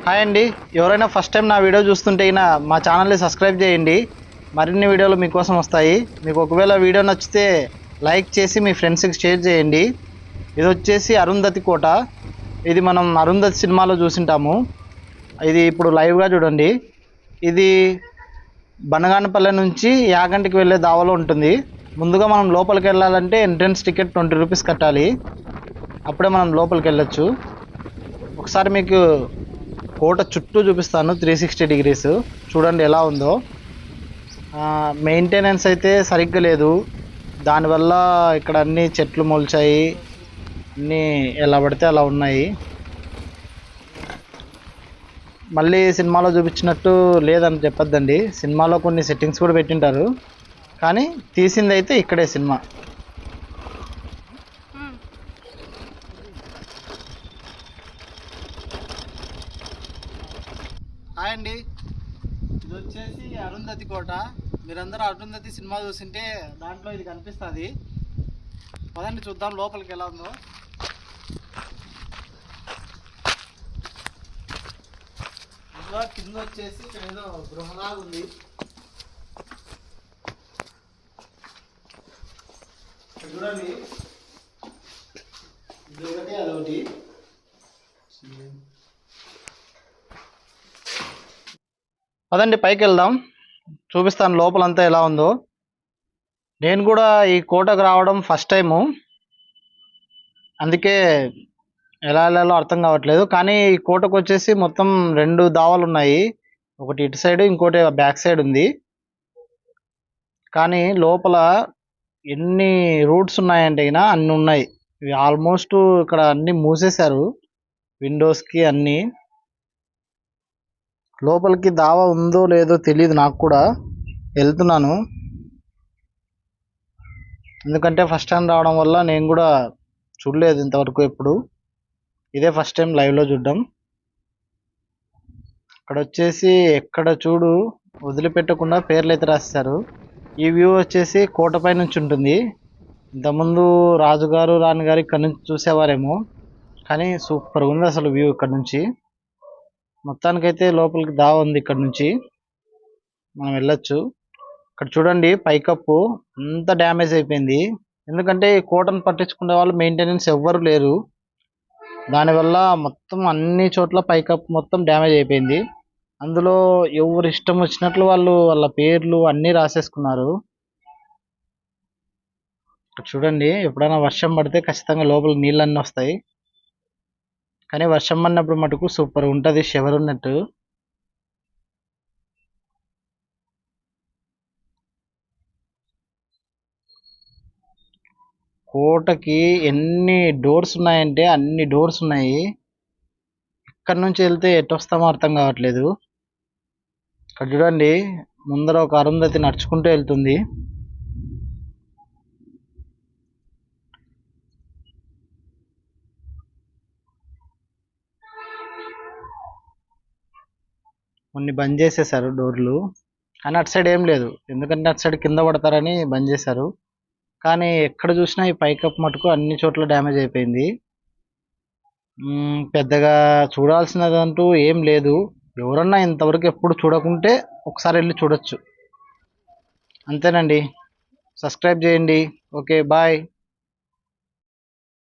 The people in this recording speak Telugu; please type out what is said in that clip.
హాయ్ అండి. ఎవరైనా ఫస్ట్ టైం నా వీడియో చూస్తుంటే మా ఛానల్ని సబ్స్క్రైబ్ చేయండి. మరిన్ని వీడియోలు మీకోసం వస్తాయి. మీకు ఒకవేళ వీడియో నచ్చితే లైక్ చేసి మీ ఫ్రెండ్స్కి షేర్ చేయండి. ఇది వచ్చేసి అరుంధతి కోట. ఇది మనం అరుంధతి సినిమాలో చూసింటాము. ఇది ఇప్పుడు లైవ్గా చూడండి. ఇది బనగానపల్లె నుంచి యాగంటికి వెళ్ళే దావలో ఉంటుంది. ముందుగా మనం లోపలికి వెళ్ళాలంటే ఎంట్రన్స్ టికెట్ 20 రూపీస్ కట్టాలి. అప్పుడే మనం లోపలికి వెళ్ళొచ్చు. ఒకసారి మీకు కోట చుట్టూ చూపిస్తాను 360 డిగ్రీస్. చూడండి ఎలా ఉందో. మెయింటెనెన్స్ అయితే సరిగ్గా లేదు. దానివల్ల ఇక్కడ అన్ని చెట్లు మొలిచాయి, అన్నీ ఎలా పడితే అలా ఉన్నాయి. మళ్ళీ సినిమాలో చూపించినట్టు లేదని చెప్పొద్దండి. సినిమాలో కొన్ని సెట్టింగ్స్ కూడా పెట్టింటారు, కానీ తీసింది అయితే ఇక్కడే సినిమా. హాయ్ అండి. ఇది వచ్చేసి అరుంధతి కోట. మీరందరూ అరుంధతి సినిమా చూసింటే దాంట్లో ఇది కనిపిస్తుంది. పదండి చూద్దాం లోపలికి ఎలా ఉందో. ఇందులో కింద వచ్చేసి ఏదో గృహలాగా ఉంది. చూడండి, ఇది ఒకటి అదొకటి. పదండి పైకి వెళ్దాం, చూపిస్తాను లోపలంతా ఎలా ఉందో. నేను కూడా ఈ కోటకు రావడం ఫస్ట్ టైము, అందుకే ఎలా వెళ్ళాలో అర్థం కావట్లేదు. కానీ ఈ కోటకు వచ్చేసి మొత్తం 2 దావాలు ఉన్నాయి. ఒకటి ఇటు సైడ్, ఇంకోటి బ్యాక్ సైడ్ ఉంది. కానీ లోపల ఎన్ని రూట్స్ ఉన్నాయంటే అన్ని ఉన్నాయి. ఇవి ఆల్మోస్ట్ ఇక్కడ అన్ని మూసేశారు, విండోస్కి అన్నీ. లోపలికి దావా ఉందో లేదో తెలియదు నాకు కూడా. వెళ్తున్నాను, ఎందుకంటే ఫస్ట్ టైం రావడం వల్ల నేను కూడా చూడలేదు ఇంతవరకు ఎప్పుడు. ఇదే ఫస్ట్ టైం లైవ్లో చూడడం. ఇక్కడ వచ్చేసి ఎక్కడ చూడు వదిలిపెట్టకుండా పేర్లు అయితే రాస్తారు. ఈ వ్యూ వచ్చేసి కోటపై నుంచి ఉంటుంది. ఇంతకుముందు రాజుగారు రాణిగారు ఇక్కడ నుంచి చూసేవారేమో, కానీ సూపర్గా ఉంది అసలు వ్యూ ఇక్కడ నుంచి. మొత్తానికైతే లోపలికి దావ ఉంది. ఇక్కడ నుంచి మనం వెళ్ళొచ్చు. ఇక్కడ చూడండి పైకప్పు అంత డ్యామేజ్ అయిపోయింది. ఎందుకంటే ఈ కోటను పట్టించుకునే వాళ్ళు మెయింటెనెన్స్ ఎవ్వరు లేరు. దానివల్ల మొత్తం అన్ని చోట్ల పైకప్పు మొత్తం డ్యామేజ్ అయిపోయింది. అందులో ఎవరు ఇష్టం వచ్చినట్లు వాళ్ళు వాళ్ళ పేర్లు అన్నీ రాసేసుకున్నారు. ఇక్కడ చూడండి, ఎప్పుడైనా వర్షం పడితే ఖచ్చితంగా లోపల నీళ్ళన్నీ వస్తాయి. కానీ వర్షం పడినప్పుడు మటుకు సూపర్ ఉంటుంది, షవర్ ఉన్నట్టు. కోటకి ఎన్ని డోర్స్ ఉన్నాయంటే అన్ని డోర్స్ ఉన్నాయి. ఇక్కడ నుంచి వెళ్తే ఎటు వస్తామో అర్థం కావట్లేదు. ఇక్కడ చూడండి, ముందర ఒక అరుంధతి నడుచుకుంటూ వెళ్తుంది. కొన్ని బంద్ చేసేసారు డోర్లు, కానీ అటు సైడ్ ఏం లేదు. ఎందుకంటే అటు సైడ్ కింద పడతారని బంద్ చేశారు. కానీ ఎక్కడ చూసినా ఈ పైకప్పు మటుకు అన్ని చోట్ల డ్యామేజ్ అయిపోయింది. పెద్దగా చూడాల్సినదంటూ ఏం లేదు. ఎవరన్నా ఇంతవరకు ఎప్పుడు చూడకుంటే ఒకసారి వెళ్ళి చూడొచ్చు, అంతేనండి. సబ్స్క్రైబ్ చేయండి. Okay, bye.